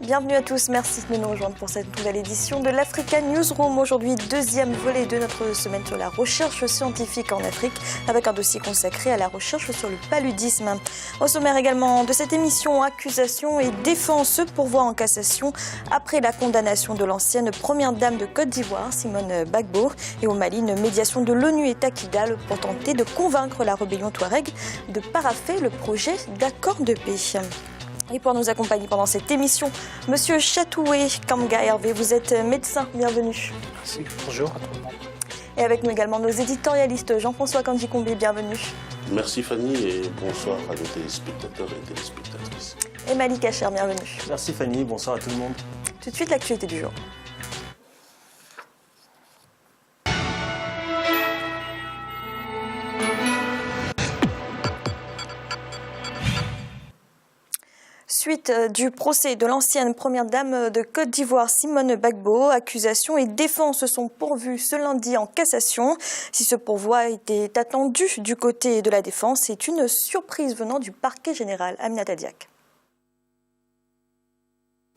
Bienvenue à tous, merci de nous rejoindre pour cette nouvelle édition de l'Africa Newsroom. Aujourd'hui, deuxième volet de notre semaine sur la recherche scientifique en Afrique, avec un dossier consacré à la recherche sur le paludisme. Au sommaire également de cette émission, accusation et défense pourvoi en cassation après la condamnation de l'ancienne première dame de Côte d'Ivoire, Simone Gbagbo. Et au Mali, une médiation de l'ONU est à Kidal pour tenter de convaincre la rébellion Touareg de parapher le projet d'accord de paix. Et pour nous accompagner pendant cette émission, Monsieur Chatoué Kamga Hervé, vous êtes médecin, bienvenue. Merci, bonjour à tout le monde. Et avec nous également nos éditorialistes, Jean-François Kandji-Combé, bienvenue. Merci Fanny et bonsoir à nos téléspectateurs et téléspectatrices. Et Malik Hacher, bienvenue. Merci Fanny, bonsoir à tout le monde. Tout de suite, l'actualité du jour. Suite du procès de l'ancienne première dame de Côte d'Ivoire, Simone Gbagbo, accusation et défense sont pourvues ce lundi en cassation. Si ce pourvoi était attendu du côté de la défense, c'est une surprise venant du parquet général. Aminata Diak.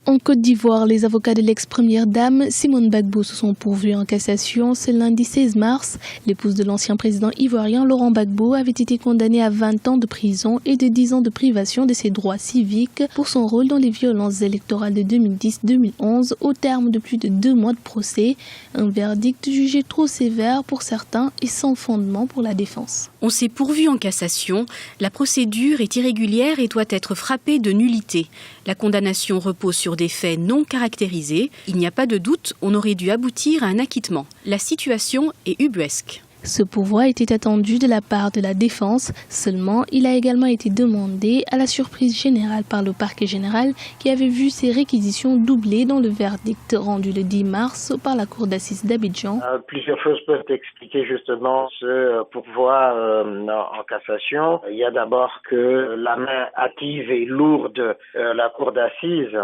En Côte d'Ivoire, les avocats de l'ex-première dame Simone Gbagbo se sont pourvus en cassation ce lundi 16 mars. L'épouse de l'ancien président ivoirien Laurent Gbagbo avait été condamnée à 20 ans de prison et de 10 ans de privation de ses droits civiques pour son rôle dans les violences électorales de 2010-2011 au terme de plus de 2 mois de procès. Un verdict jugé trop sévère pour certains et sans fondement pour la défense. On s'est pourvu en cassation. La procédure est irrégulière et doit être frappée de nullité. La condamnation repose sur des faits non caractérisés. Il n'y a pas de doute, on aurait dû aboutir à un acquittement. La situation est ubuesque. Ce pourvoi était attendu de la part de la défense, seulement il a également été demandé à la surprise générale par le parquet général qui avait vu ses réquisitions doublées dans le verdict rendu le 10 mars par la cour d'assises d'Abidjan. Plusieurs choses peuvent expliquer justement ce pourvoi en cassation. Il y a d'abord que la main hâtive et lourde de la cour d'assises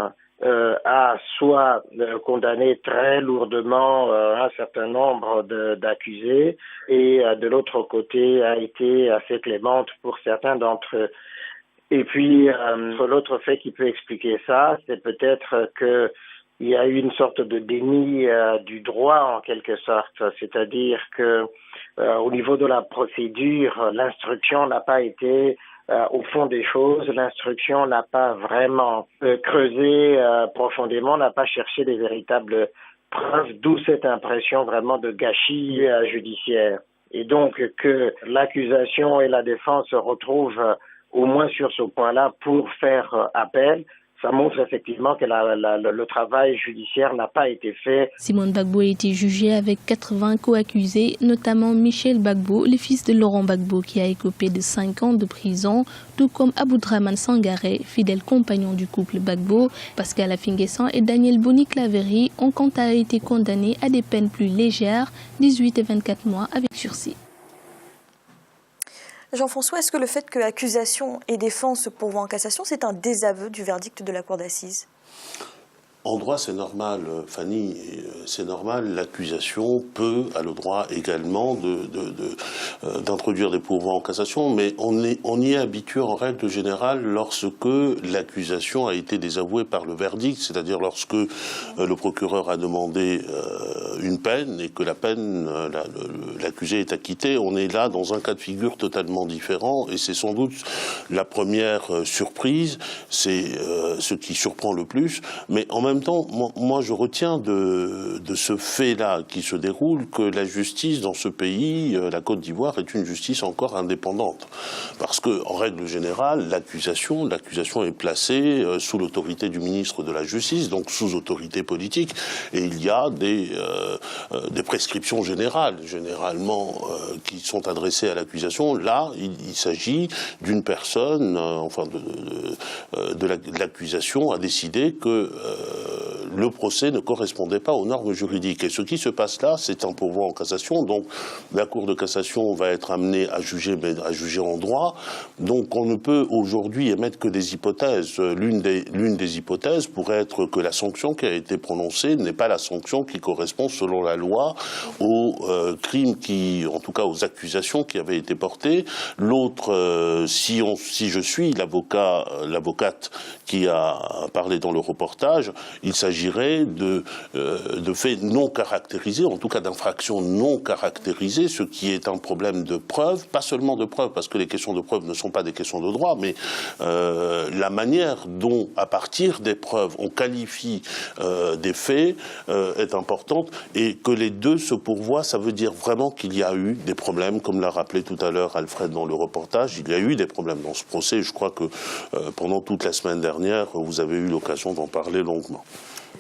a soit condamné très lourdement un certain nombre d'accusés et de l'autre côté a été assez clémente pour certains d'entre eux. Et puis l'autre fait qui peut expliquer ça, c'est peut-être que il y a eu une sorte de déni du droit en quelque sorte, c'est-à-dire que au niveau de la procédure, l'instruction n'a pas été au fond des choses, l'instruction n'a pas vraiment creusé profondément, n'a pas cherché des véritables preuves, d'où cette impression vraiment de gâchis judiciaire. Et donc que l'accusation et la défense se retrouvent au moins sur ce point-là pour faire appel, ça montre effectivement que le travail judiciaire n'a pas été fait. Simone Gbagbo a été jugé avec 80 co-accusés, notamment Michel Gbagbo, le fils de Laurent Gbagbo, qui a écopé de 5 ans de prison, tout comme Aboudraman Sangaré, fidèle compagnon du couple Gbagbo. Pascal Afinguessan et Daniel Boni-Claveri ont quant à eux été condamnés à des peines plus légères, 18 et 24 mois avec sursis. Jean-François, est-ce que le fait que accusation et défense se pourvoient en cassation, c'est un désaveu du verdict de la cour d'assises ? En droit, c'est normal, Fanny, c'est normal. L'accusation a le droit également d'introduire des pourvois en cassation, mais on y est habitué en règle générale lorsque l'accusation a été désavouée par le verdict, c'est-à-dire lorsque le procureur a demandé une peine et que la peine, l'accusé est acquitté. On est là dans un cas de figure totalement différent et c'est sans doute la première surprise, c'est ce qui surprend le plus, mais en même temps, moi je retiens de ce fait-là qui se déroule que la justice dans ce pays, la Côte d'Ivoire, est une justice encore indépendante. Parce que, en règle générale, l'accusation est placée sous l'autorité du ministre de la Justice, donc sous autorité politique, et il y a des prescriptions généralement qui sont adressées à l'accusation. Là, il s'agit d'une personne, de l'accusation a décidé que le procès ne correspondait pas aux normes juridiques. Et ce qui se passe là, c'est un pourvoi en cassation. Donc la Cour de cassation va être amenée à juger, mais à juger en droit. Donc on ne peut aujourd'hui émettre que des hypothèses. L'une des hypothèses pourrait être que la sanction qui a été prononcée n'est pas la sanction qui correspond, selon la loi, aux crimes en tout cas aux accusations qui avaient été portées. L'autre, si je suis l'avocate qui a parlé dans le reportage, il s'agirait de faits non caractérisés, en tout cas d'infractions non caractérisées, ce qui est un problème de preuve, pas seulement de preuve, parce que les questions de preuve ne sont pas des questions de droit, mais la manière dont, à partir des preuves, on qualifie des faits est importante, et que les deux se pourvoient, ça veut dire vraiment qu'il y a eu des problèmes, comme l'a rappelé tout à l'heure Alfred dans le reportage. Il y a eu des problèmes dans ce procès. Je crois que pendant toute la semaine dernière, vous avez eu l'occasion d'en parler longuement.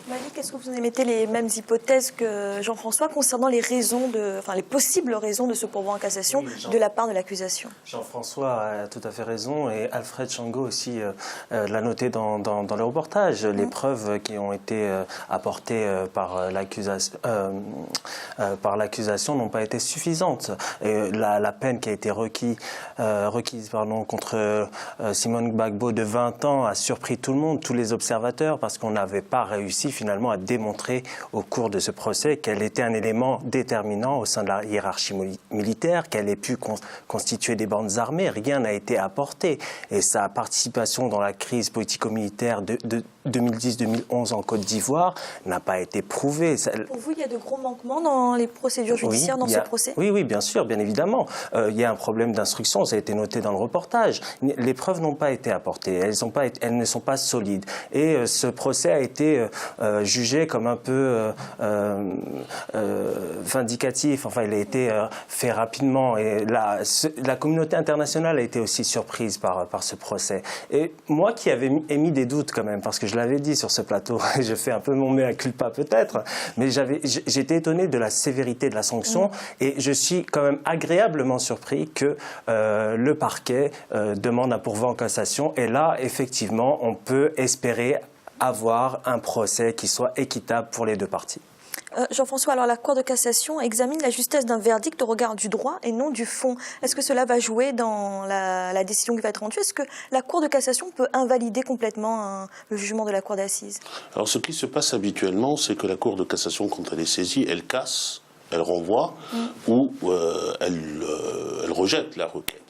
Malik, est-ce que vous émettez les mêmes hypothèses que Jean-François concernant les possibles raisons de ce pourvoi en cassation de la part de l'accusation? Jean-François a tout à fait raison, et Alfred Chango aussi l'a noté dans le reportage. Les preuves qui ont été apportées par l'accusation n'ont pas été suffisantes. Et la peine qui a été requise contre Simone Gbagbo de 20 ans a surpris tout le monde, tous les observateurs, parce qu'on n'avait pas réussi finalement à démontrer au cours de ce procès qu'elle était un élément déterminant au sein de la hiérarchie militaire, qu'elle ait pu constituer des bandes armées. Rien n'a été apporté. Et sa participation dans la crise politico-militaire de 2010-2011 en Côte d'Ivoire n'a pas été prouvée. Pour vous, il y a de gros manquements dans les procédures judiciaires dans ce procès? Oui, bien sûr, bien évidemment. Il y a un problème d'instruction, ça a été noté dans le reportage. Les preuves n'ont pas été apportées, elles ne sont pas solides. Et ce procès a été jugé comme un peu vindicatif. Enfin, il a été fait rapidement. Et la communauté internationale a été aussi surprise par ce procès. Et moi qui avais émis des doutes quand même, parce que je l'avais dit sur ce plateau, je fais un peu mon mea culpa peut-être, mais j'étais étonné de la sévérité de la sanction, et je suis quand même agréablement surpris que le parquet demande un pourvoi en cassation. Et là, effectivement, on peut espérer avoir un procès qui soit équitable pour les deux parties. Jean-François, alors la Cour de cassation examine la justesse d'un verdict au regard du droit et non du fond. Est-ce que cela va jouer dans la décision qui va être rendue? Est-ce que la Cour de cassation peut invalider complètement le jugement de la Cour d'assises? Alors ce qui se passe habituellement, c'est que la Cour de cassation, quand elle est saisie, elle casse, elle renvoie ou elle rejette la requête.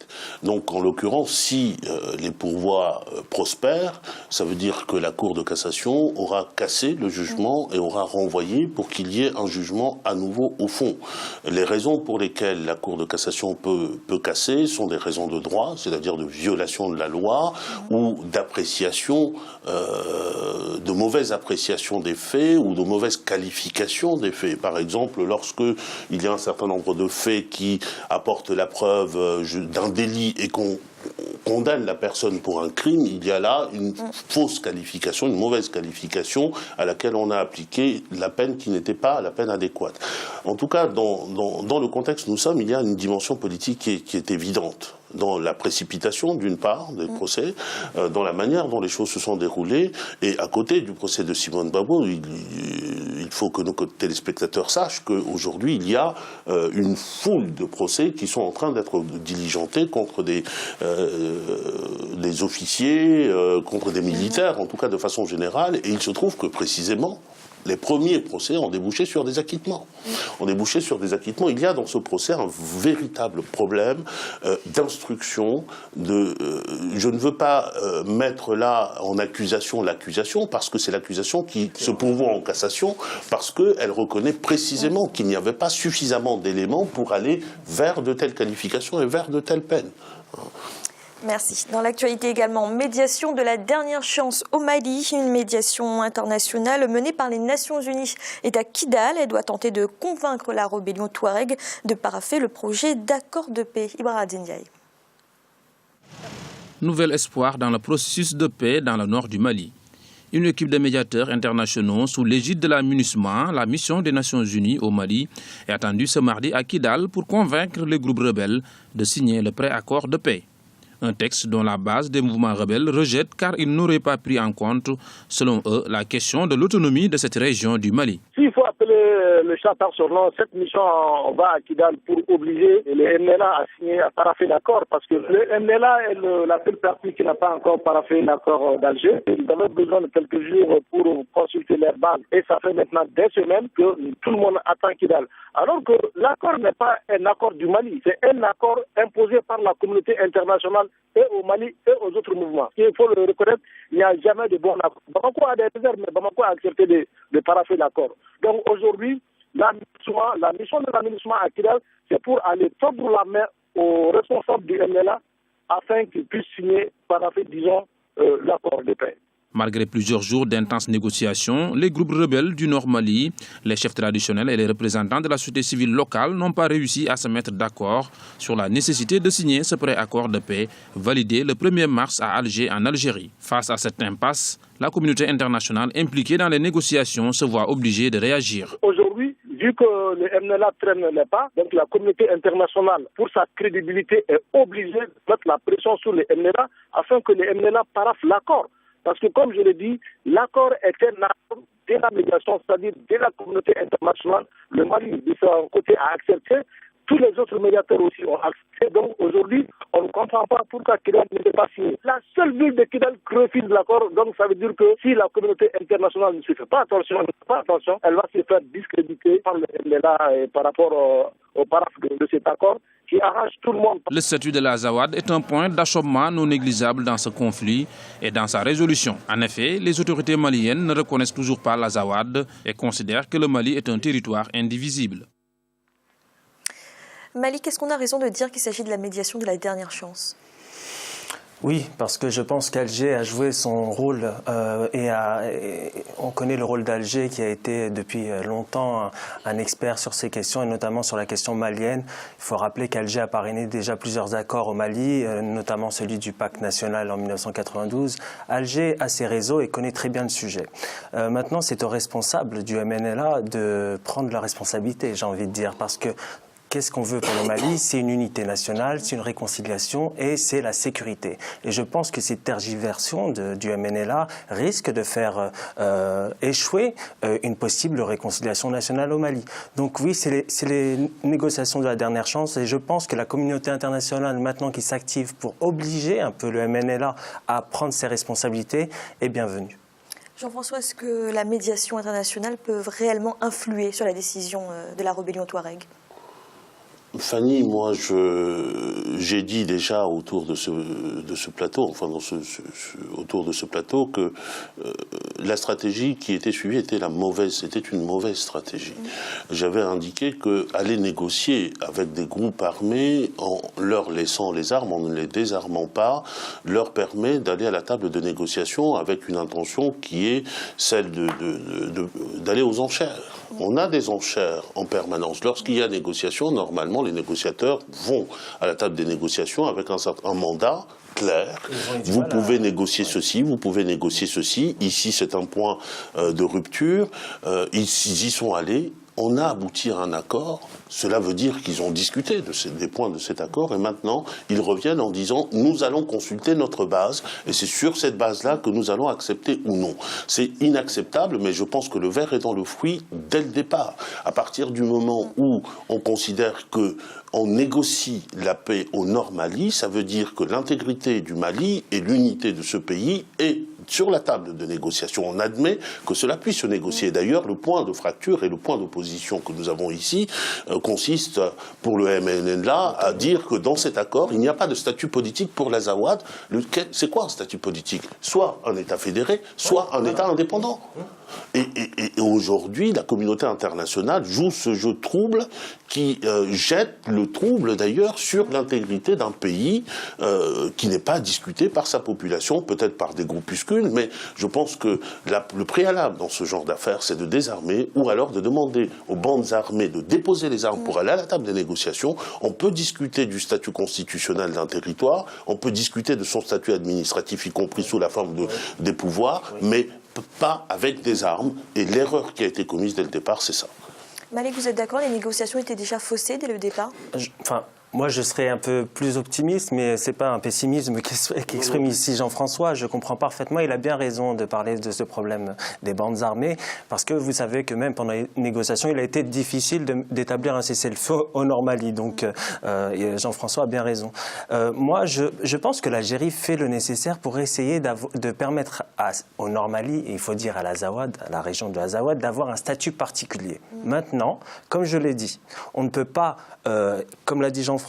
Donc, en l'occurrence, si les pourvois prospèrent, ça veut dire que la Cour de cassation aura cassé le jugement et aura renvoyé pour qu'il y ait un jugement à nouveau au fond. Les raisons pour lesquelles la Cour de cassation peut casser sont des raisons de droit, c'est-à-dire de violation de la loi ou d'appréciation, de mauvaise appréciation des faits ou de mauvaise qualification des faits. Par exemple, lorsque il y a un certain nombre de faits qui apportent la preuve d'un délit et qu'on condamne la personne pour un crime, il y a là une fausse qualification, une mauvaise qualification à laquelle on a appliqué la peine qui n'était pas la peine adéquate. En tout cas, dans le contexte où nous sommes, il y a une dimension politique qui est évidente. Dans la précipitation, d'une part, des procès, dans la manière dont les choses se sont déroulées, et à côté du procès de Simone Gbagbo, il faut que nos téléspectateurs sachent qu'aujourd'hui, il y a une foule de procès qui sont en train d'être diligentés contre des officiers, contre des militaires, en tout cas de façon générale, et il se trouve que précisément, les premiers procès ont débouché sur des acquittements. Il y a dans ce procès un véritable problème d'instruction. Je ne veux pas mettre là en accusation l'accusation, parce que c'est l'accusation qui se pourvoit en cassation, parce qu'elle reconnaît précisément qu'il n'y avait pas suffisamment d'éléments pour aller vers de telles qualifications et vers de telles peines. Merci. Dans l'actualité également, médiation de la dernière chance au Mali. Une médiation internationale menée par les Nations Unies est à Kidal. Elle doit tenter de convaincre la rébellion Touareg de parapher le projet d'accord de paix. Ibrahim Ndiaye. Nouvel espoir dans le processus de paix dans le nord du Mali. Une équipe de médiateurs internationaux sous l'égide de la MINUSMA, la mission des Nations Unies au Mali, est attendue ce mardi à Kidal pour convaincre les groupes rebelles de signer le pré-accord de paix. Un texte dont la base des mouvements rebelles rejette car il n'aurait pas pris en compte, selon eux, la question de l'autonomie de cette région du Mali. S'il faut appeler le chat par son nom, cette mission va à Kidal pour obliger le MNLA à signer, à paraffer l'accord, parce que le MNLA est la seule partie qui n'a pas encore paraffé l'accord d'Alger. Ils avaient besoin de quelques jours pour consulter leur base. Et ça fait maintenant des semaines que tout le monde attend Kidal. Alors que l'accord n'est pas un accord du Mali, c'est un accord imposé par la communauté internationale et au Mali et aux autres mouvements. Il faut le reconnaître, il n'y a jamais de bon accord. Bamako a des réserves, mais Bamako a accepté de paraffer l'accord. Donc aujourd'hui, la mission de l'aménagement à Kidal, c'est pour aller tendre la main aux responsables du MNLA afin qu'ils puissent signer, paraffer, disons, l'accord de paix. Malgré plusieurs jours d'intenses négociations, les groupes rebelles du Nord Mali, les chefs traditionnels et les représentants de la société civile locale n'ont pas réussi à se mettre d'accord sur la nécessité de signer ce préaccord de paix validé le 1er mars à Alger, en Algérie. Face à cette impasse, la communauté internationale impliquée dans les négociations se voit obligée de réagir. Aujourd'hui, vu que le MNLA traîne les pas, donc la communauté internationale, pour sa crédibilité, est obligée de mettre la pression sur le MNLA afin que le MNLA paraffe l'accord. Parce que, comme je l'ai dit, l'accord est un accord de la médiation, c'est-à-dire de la communauté internationale. Le Mali, de son côté, a accepté. Tous les autres médiateurs aussi ont accepté. Donc, aujourd'hui, on ne comprend pas pourquoi Kidal ne s'est pas signé. La seule ville de Kidal refuse l'accord. Donc, ça veut dire que si la communauté internationale ne se fait pas attention, elle va se faire discréditer par le MNLA par rapport au paraphe de cet accord, qui arrange tout le monde. Le statut de l'Azawad est un point d'achoppement non négligeable dans ce conflit et dans sa résolution. En effet, les autorités maliennes ne reconnaissent toujours pas l'Azawad et considèrent que le Mali est un territoire indivisible. Malik, est-ce qu'on a raison de dire qu'il s'agit de la médiation de la dernière chance ? Oui, parce que je pense qu'Alger a joué son rôle et on connaît le rôle d'Alger qui a été depuis longtemps un expert sur ces questions et notamment sur la question malienne. Il faut rappeler qu'Alger a parrainé déjà plusieurs accords au Mali, notamment celui du Pacte national en 1992. Alger a ses réseaux et connaît très bien le sujet. Maintenant, c'est aux responsables du MNLA de prendre la responsabilité, j'ai envie de dire, parce que qu'est-ce qu'on veut pour le Mali? C'est une unité nationale, c'est une réconciliation et c'est la sécurité. Et je pense que cette tergiversion du MNLA risque de faire échouer une possible réconciliation nationale au Mali. Donc oui, c'est les négociations de la dernière chance et je pense que la communauté internationale, maintenant qui s'active pour obliger un peu le MNLA à prendre ses responsabilités, est bienvenue. Jean-François, est-ce que la médiation internationale peut réellement influer sur la décision de la rébellion Touareg ? Fanny, moi, j'ai dit déjà autour de ce plateau, enfin autour de ce plateau, que la stratégie qui était suivie était une mauvaise stratégie. J'avais indiqué qu'aller négocier avec des groupes armés en leur laissant les armes, en ne les désarmant pas, leur permet d'aller à la table de négociation avec une intention qui est celle d'aller aux enchères. On a des enchères en permanence. Lorsqu'il y a négociation, normalement, les négociateurs vont à la table des négociations avec un mandat clair. Vous pouvez négocier ceci, vous pouvez négocier ceci. Ici, c'est un point de rupture. Ils y sont allés. On a abouti à un accord. Cela veut dire qu'ils ont discuté des points de cet accord et maintenant ils reviennent en disant nous allons consulter notre base et c'est sur cette base-là que nous allons accepter ou non. C'est inacceptable, mais je pense que le verre est dans le fruit dès le départ. À partir du moment où on considère que on négocie la paix au Nord Mali, ça veut dire que l'intégrité du Mali et l'unité de ce pays est sur la table de négociation. On admet que cela puisse se négocier. D'ailleurs, le point de fracture et le point d'opposition que nous avons ici consiste pour le MNLA à dire que dans cet accord, il n'y a pas de statut politique pour l'Azawad. C'est quoi un statut politique? Soit un État fédéré, soit un État indépendant. Et aujourd'hui, la communauté internationale joue ce jeu trouble qui jette le trouble d'ailleurs sur l'intégrité d'un pays qui n'est pas discuté par sa population, peut-être par des groupuscules, mais je pense que le préalable dans ce genre d'affaires, c'est de désarmer ou alors de demander aux bandes armées de déposer les armes pour aller à la table des négociations. On peut discuter du statut constitutionnel d'un territoire, on peut discuter de son statut administratif, y compris sous la forme des pouvoirs, mais pas avec des armes. Et l'erreur qui a été commise dès le départ, c'est ça. Malik, vous êtes d'accord, les négociations étaient déjà faussées dès le départ? Moi, je serais un peu plus optimiste, mais c'est pas un pessimisme qu'exprime ici Jean-François. Je comprends parfaitement. Il a bien raison de parler de ce problème des bandes armées, parce que vous savez que même pendant les négociations, il a été difficile d'établir un cessez-le-feu au Nord-Mali. Donc, Jean-François a bien raison. Moi, je pense que l'Algérie fait le nécessaire pour essayer de permettre au Nord-Mali, et il faut dire à l'Azawad, à la région de l'Azawad, d'avoir un statut particulier. Maintenant, comme je l'ai dit, on ne peut pas, comme l'a dit Jean-François,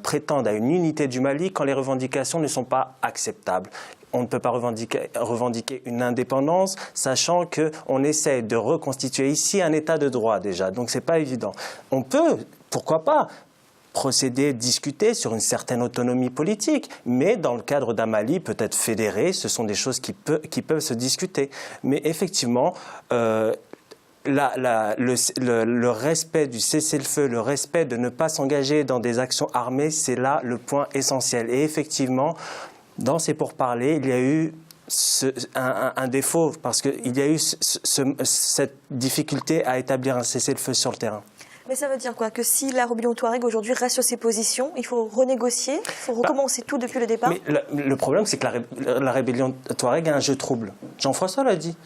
prétendre à une unité du Mali quand les revendications ne sont pas acceptables. On ne peut pas revendiquer une indépendance, sachant qu'on essaie de reconstituer ici un état de droit déjà. Donc ce n'est pas évident. On peut, pourquoi pas, procéder, discuter sur une certaine autonomie politique, mais dans le cadre d'un Mali peut-être fédéré, ce sont des choses qui peuvent se discuter. Mais effectivement, le respect du cessez-le-feu, le respect de ne pas s'engager dans des actions armées, c'est là le point essentiel. Et effectivement, dans ces pourparlers, il y a eu un défaut, parce qu'il y a eu cette difficulté à établir un cessez-le-feu sur le terrain. Mais ça veut dire quoi? Que si la rébellion Touareg aujourd'hui reste sur ses positions, il faut renégocier, il faut recommencer tout depuis le départ? Mais le problème, c'est que la rébellion Touareg a un jeu trouble. Jean-François l'a dit.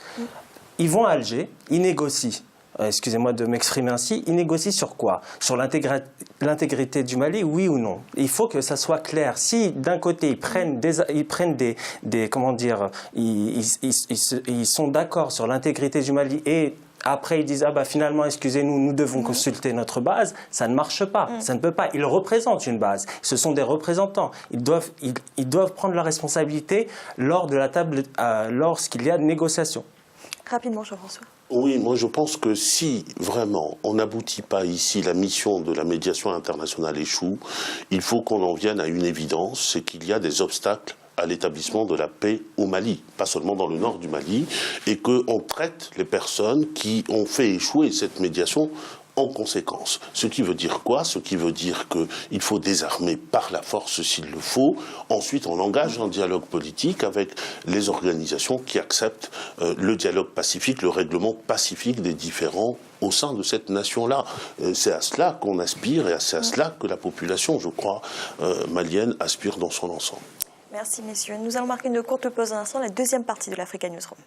Ils vont à Alger, ils négocient. Excusez-moi de m'exprimer ainsi, ils négocient sur quoi? Sur l'intégrité du Mali, oui ou non? Il faut que ça soit clair. Si d'un côté ils prennent des comment dire, ils sont d'accord sur l'intégrité du Mali et après ils disent finalement excusez-nous, nous devons consulter notre base, ça ne marche pas, ça ne peut pas. Ils représentent une base, ce sont des représentants. Ils doivent prendre leurs responsabilités lors de la table, lorsqu'il y a négociation. Rapidement, Jean-François. Oui, moi je pense que si vraiment on n'aboutit pas ici, la mission de la médiation internationale échoue, il faut qu'on en vienne à une évidence, c'est qu'il y a des obstacles à l'établissement de la paix au Mali, pas seulement dans le nord du Mali, et qu'on traite les personnes qui ont fait échouer cette médiation en conséquence. Ce qui veut dire quoi? Ce qui veut dire qu'il faut désarmer par la force s'il le faut. Ensuite, on engage un dialogue politique avec les organisations qui acceptent le dialogue pacifique, le règlement pacifique des différends au sein de cette nation-là. C'est à cela qu'on aspire et c'est à cela que la population, je crois, malienne aspire dans son ensemble. Merci messieurs. Nous allons marquer une courte pause à l'instant, la deuxième partie de l'Africa Newsroom.